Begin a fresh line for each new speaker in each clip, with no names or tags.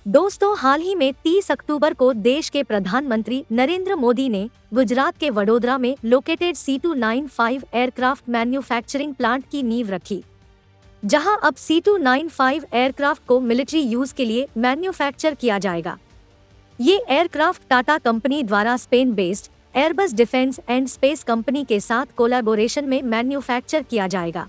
दोस्तों, हाल ही में 30 अक्टूबर को देश के प्रधानमंत्री नरेंद्र मोदी ने गुजरात के वडोदरा में located C295 aircraft manufacturing plant की नींव रखी, जहां अब C295 एयरक्राफ्ट को मिलिट्री यूज के लिए मैन्युफैक्चर किया जाएगा। ये एयरक्राफ्ट टाटा कंपनी द्वारा Spain based Airbus defence and space company के साथ कोलैबोरेशन में मैन्युफैक्चर किया जाएगा।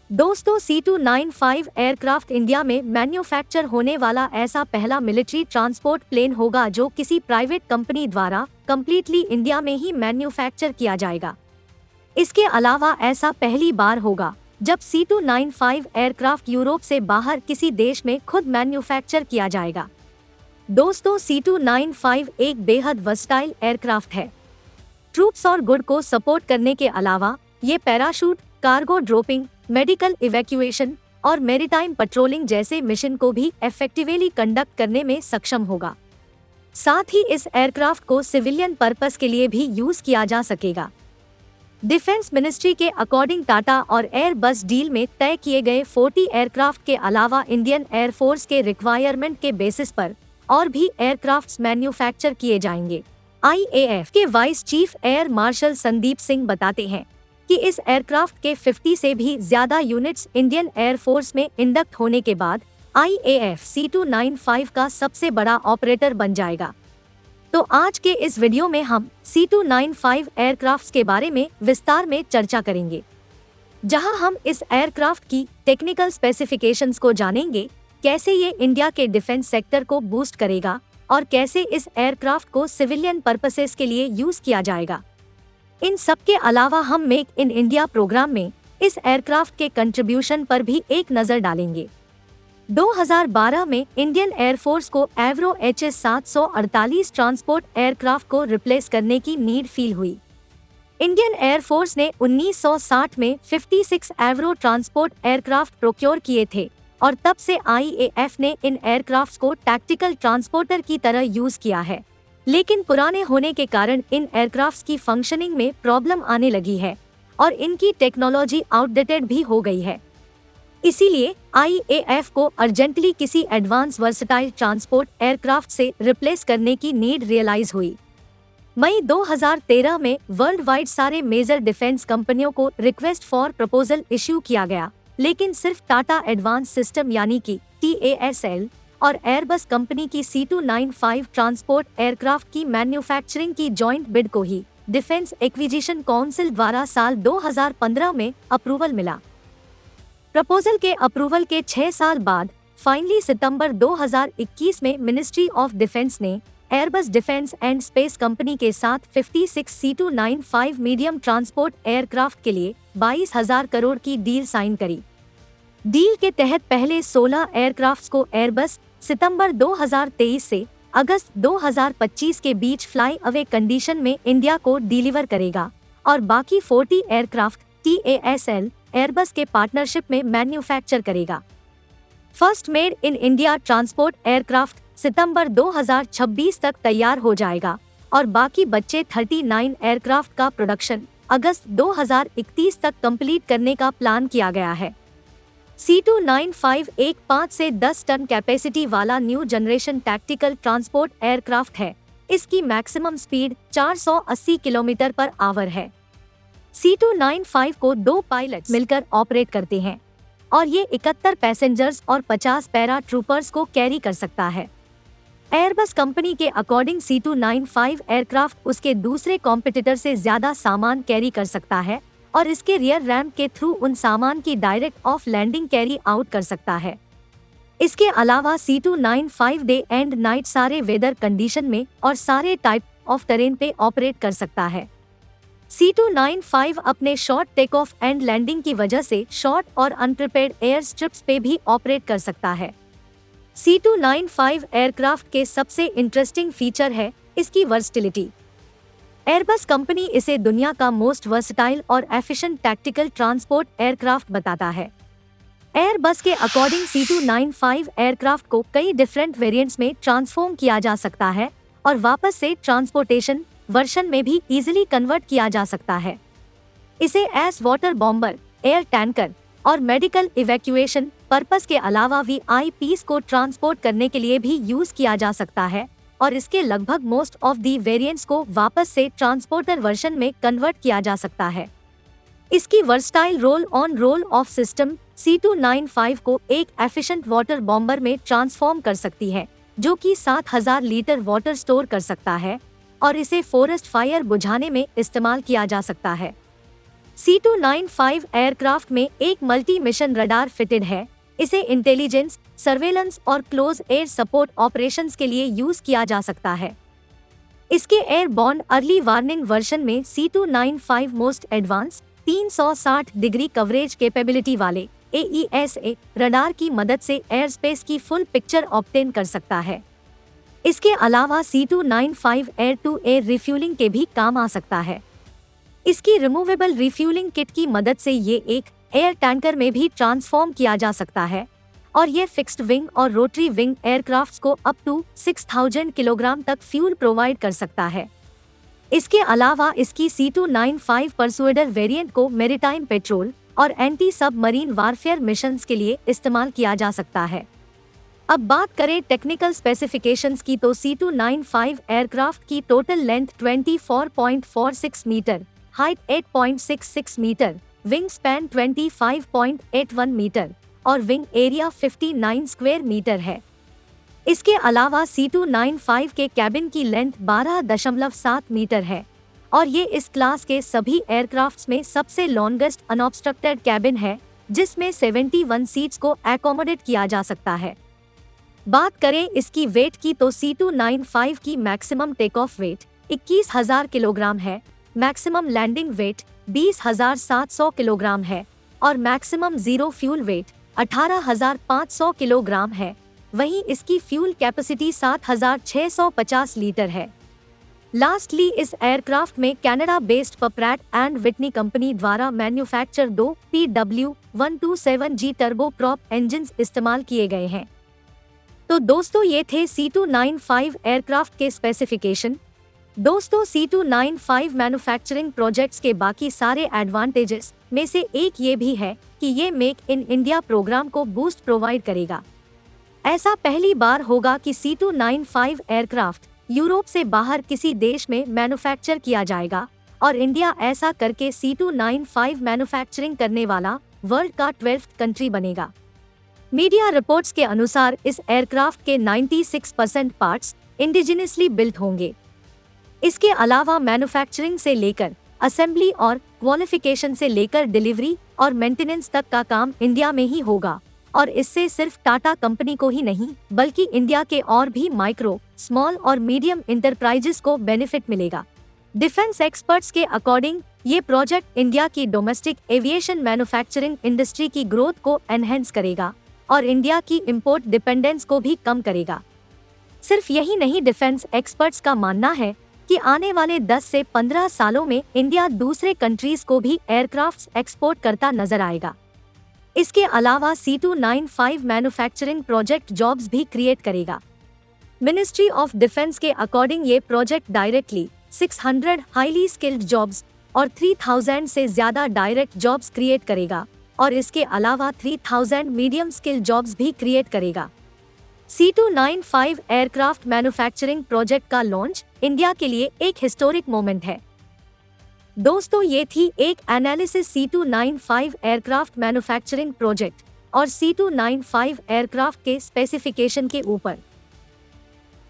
दोस्तों, C295 एयरक्राफ्ट इंडिया में मैन्युफैक्चर होने वाला ऐसा पहला मिलिट्री ट्रांसपोर्ट प्लेन होगा जो किसी प्राइवेट कंपनी द्वारा कंप्लीटली इंडिया में ही मैन्युफैक्चर किया जाएगा। इसके अलावा ऐसा पहली बार होगा जब C295 एयरक्राफ्ट यूरोप से बाहर किसी देश में खुद मैन्युफैक्चर किया जाएगा। दोस्तों, C295 एक बेहद वर्सटाइल एयरक्राफ्ट है। ट्रूप्स और गुड को सपोर्ट करने के अलावा ये parachute, cargo dropping, medical evacuation और मैरीटाइम पेट्रोलिंग जैसे मिशन को भी इफेक्टिवली कंडक्ट करने में सक्षम होगा। साथ ही इस एयरक्राफ्ट को सिविलियन पर्पस के लिए भी यूज किया जा सकेगा। डिफेंस मिनिस्ट्री के अकॉर्डिंग टाटा और एयरबस डील में तय किए गए 40 एयरक्राफ्ट के अलावा इंडियन एयरफोर्स के रिक्वायरमेंट के बेसिस पर और भी एयरक्राफ्ट्स मैन्युफैक्चर किए जाएंगे। IAF के vice chief air marshal Sandeep Singh बताते हैं कि इस एयरक्राफ्ट के 50 से भी ज्यादा यूनिट्स इंडियन एयरफोर्स में इंडक्ट होने के बाद IAF C295 का सबसे बड़ा ऑपरेटर बन जाएगा। तो आज के इस वीडियो में हम C295 एयरक्राफ्ट्स के बारे में विस्तार में चर्चा करेंगे, जहां हम इस एयरक्राफ्ट की टेक्निकल स्पेसिफिकेशंस को जानेंगे, कैसे ये इंडिया के डिफेंस सेक्टर को बूस्ट करेगा और कैसे इस एयरक्राफ्ट को सिविलियन पर्पसेस के लिए यूज किया जाएगा। इन सब के अलावा हम मेक इन इंडिया प्रोग्राम में इस एयरक्राफ्ट के कंट्रीब्यूशन पर भी एक नजर डालेंगे। 2012 में इंडियन एयरफोर्स को एवरो HS-748 ट्रांसपोर्ट एयरक्राफ्ट को रिप्लेस करने की नीड फील हुई। इंडियन एयरफोर्स ने 1960 में 56 एवरो ट्रांसपोर्ट एयरक्राफ्ट प्रोक्योर किए थे और तब से IAF ने इन एयरक्राफ्ट्स को टैक्टिकल ट्रांसपोर्टर की तरह यूज किया है। लेकिन पुराने होने के कारण इन एयरक्राफ्ट्स की फंक्शनिंग में प्रॉब्लम आने लगी है और इनकी टेक्नोलॉजी आउटडेटेड भी हो गई है। इसीलिए IAF को अर्जेंटली किसी एडवांस वर्सटाइल ट्रांसपोर्ट एयरक्राफ्ट से रिप्लेस करने की नीड रियलाइज हुई। मई 2013 में वर्ल्ड वाइड सारे मेजर डिफेंस कंपनियों को रिक्वेस्ट फॉर प्रपोजल इश्यू किया गया, लेकिन सिर्फ टाटा एडवांस सिस्टम यानी कि TASL और एयरबस कंपनी की C295 ट्रांसपोर्ट एयरक्राफ्ट की मैन्युफैक्चरिंग की जॉइंट बिड को ही डिफेंस एक्विजिशन काउंसिल द्वारा साल 2015 में अप्रूवल मिला। प्रपोजल के अप्रूवल के 6 साल बाद फाइनली सितंबर 2021 में मिनिस्ट्री ऑफ डिफेंस ने Airbus defence and space company के साथ 56 C295 मीडियम ट्रांसपोर्ट एयरक्राफ्ट के लिए 22,000 करोड़ की डील साइन करी। डील के तहत पहले 16 एयरक्राफ्ट्स को एयरबस सितंबर 2023 से अगस्त 2025 के बीच फ्लाई अवे कंडीशन में इंडिया को डिलीवर करेगा और बाकी 40 एयरक्राफ्ट TASL एयरबस के पार्टनरशिप में मैन्युफैक्चर करेगा। First made in India transport aircraft सितंबर 2026 तक तैयार हो जाएगा और बाकी बच्चे 39 एयरक्राफ्ट का प्रोडक्शन अगस्त 2031 तक कंप्लीट करने का प्लान किया गया है। C295 एक 5 से 10 टन कैपेसिटी वाला new generation tactical transport aircraft है। इसकी maximum speed 480 kilometre per hour है। C295 को 2 पायलट मिलकर ऑपरेट करते हैं और ये 71 पैसेंजर्स और 50 पैरा ट्रूपर्स को कैरी कर सकता है। एयरबस कंपनी के अकॉर्डिंग C295 एयरक्राफ्ट उसके दूसरे कॉम्पिटिटर से ज्यादा सामान कैरी कर सकता है और इसके रियर रैम्प के थ्रू उन सामान की direct of landing carry out कर सकता है। इसके अलावा C295 डे एंड नाइट सारे वेदर कंडीशन में और सारे टाइप ऑफ टेरेन पे ऑपरेट कर सकता है। C295 अपने short take off and landing की वजह से शॉर्ट और अनप्रिपेयर्ड एयर स्ट्रिप्स पे भी ऑपरेट कर सकता है। C295 एयरक्राफ्ट के सबसे इंटरेस्टिंग फीचर है इसकी वर्सटिलिटी। एयरबस कंपनी इसे दुनिया का मोस्ट वर्सटाइल और एफिशिएंट टैक्टिकल ट्रांसपोर्ट एयरक्राफ्ट बताता है। एयरबस के अकॉर्डिंग C295 एयरक्राफ्ट को कई डिफरेंट वेरिएंट्स में ट्रांसफॉर्म किया जा सकता है और वापस से ट्रांसपोर्टेशन वर्जन में भी इजीली कन्वर्ट किया जा सकता है। इसे S water bomber, air tanker और मेडिकल इवैक्यूएशन पर्पस के अलावा VIPs को ट्रांसपोर्ट करने के लिए भी यूज किया जा सकता है और इसके लगभग मोस्ट ऑफ दी वेरिएंट्स को वापस से ट्रांसपोर्टर वर्जन में कन्वर्ट किया जा सकता है। इसकी versatile roll on roll of system C295 को एक एफिशिएंट वाटर बॉम्बर में ट्रांसफॉर्म कर सकती है, जो कि 7000 लीटर वाटर स्टोर कर सकता है और इसे फॉरेस्ट फायर बुझाने में इस्तेमाल किया जा सकता है। C295 एयरक्राफ्ट में एक मल्टी मिशन रडार फिटेड है। इसे इंटेलिजेंस, सर्वेलेंस और क्लोज एयर सपोर्ट ऑपरेशंस के लिए यूज किया जा सकता है। इसके एयरबॉर्न अर्ली वार्निंग वर्जन में C295 most advance 360 degree coverage capability वाले AESA रडार की मदद से एयर स्पेस की फुल पिक्चर ऑब्टेन कर सकता है। इसके अलावा C295 air to air refuelling के भी काम आ सकता है। इसकी रिमूवेबल रिफ्यूलिंग किट की मदद से ये एक एयर टैंकर में भी ट्रांसफॉर्म किया जा सकता है और ये फिक्स्ड विंग और रोटरी विंग एयरक्राफ्ट्स को अप टू 6000 किलोग्राम तक फ्यूल प्रोवाइड कर सकता है। इसके अलावा इसकी C295 परसुएडर वेरिएंट को मैरीटाइम पेट्रोल और एंटी सबमरीन वारफेयर मिशंस के लिए इस्तेमाल किया जा सकता है। अब बात करें टेक्निकल स्पेसिफिकेशंस की तो C295 एयरक्राफ्ट की total length 24.46 metre, height 8.66 metre, wing span 25.81 metre और विंग एरिया 59 स्क्वायर मीटर है। इसके अलावा C295 के कैबिन की लेंथ 12.7 मीटर है और ये इस क्लास के सभी एयरक्राफ्ट्स में सबसे लॉन्गेस्ट अनऑब्स्ट्रक्टेड कैबिन है, जिसमें 71 सीट्स को एकोमोडेट किया जा सकता है। बात करें इसकी वेट की तो C295 की maximum take off weight 21,000 kilogram है, मैक्सिमम लैंडिंग वेट 20,700 किलोग्राम है और maximum zero fuel weight 18,500 kilogram है। वहीं इसकी फ्यूल कैपेसिटी 7,650 लीटर है। लास्टली इस एयरक्राफ्ट में Canada based Pratt and Whitney company द्वारा manufacture 2 PW127G turboprop engines इस्तेमाल किए गए हैं। तो दोस्तों ये थे C295 एयरक्राफ्ट के स्पेसिफिकेशन। दोस्तों C295 मैन्युफैक्चरिंग प्रोजेक्ट्स के बाकी सारे एडवांटेजेस में से एक ये भी है कि ये मेक इन इंडिया प्रोग्राम को बूस्ट प्रोवाइड करेगा। ऐसा पहली बार होगा कि C295 एयरक्राफ्ट यूरोप से बाहर किसी देश में मैन्युफैक्चर किया जाएगा और इंडिया ऐसा करके C295 मैन्युफैक्चरिंग करने वाला वर्ल्ड का 12th कंट्री बनेगा। मीडिया रिपोर्ट्स के अनुसार इस एयरक्राफ्ट के 96% पार्ट्स इंडिजिनसली बिल्ट होंगे। इसके अलावा मैन्युफैक्चरिंग से लेकर असेंबली और क्वालिफिकेशन से लेकर डिलीवरी और मेंटेनेंस तक का काम इंडिया में ही होगा और इससे सिर्फ टाटा कंपनी को ही नहीं बल्कि इंडिया के और भी माइक्रो, स्मॉल और मीडियम इंटरप्राइजेस को बेनिफिट मिलेगा। डिफेंस एक्सपर्ट्स के अकॉर्डिंग ये प्रोजेक्ट इंडिया की डोमेस्टिक एविएशन मैन्युफैक्चरिंग इंडस्ट्री की ग्रोथ को एनहेंस करेगा और इंडिया की इंपोर्ट डिपेंडेंस को भी कम करेगा। सिर्फ यही नहीं, डिफेंस एक्सपर्ट्स का मानना है कि आने वाले 10 से 15 सालों में इंडिया दूसरे कंट्रीज को भी एयरक्राफ्ट्स एक्सपोर्ट करता नजर आएगा। इसके अलावा C295 मैन्युफैक्चरिंग प्रोजेक्ट जॉब्स भी क्रिएट करेगा। मिनिस्ट्री ऑफ डिफेंस के अकॉर्डिंग ये project directly 600 highly skilled jobs और 3000 से ज्यादा डायरेक्ट जॉब्स क्रिएट करेगा और इसके अलावा 3000 मीडियम स्किल जॉब्स भी क्रिएट करेगा। C295 एयरक्राफ्ट मैन्युफैक्चरिंग प्रोजेक्ट का लॉन्च इंडिया के लिए एक हिस्टोरिक मोमेंट है। दोस्तों ये थी एक analysis C295 aircraft manufacturing project और C295 एयरक्राफ्ट के स्पेसिफिकेशन के ऊपर।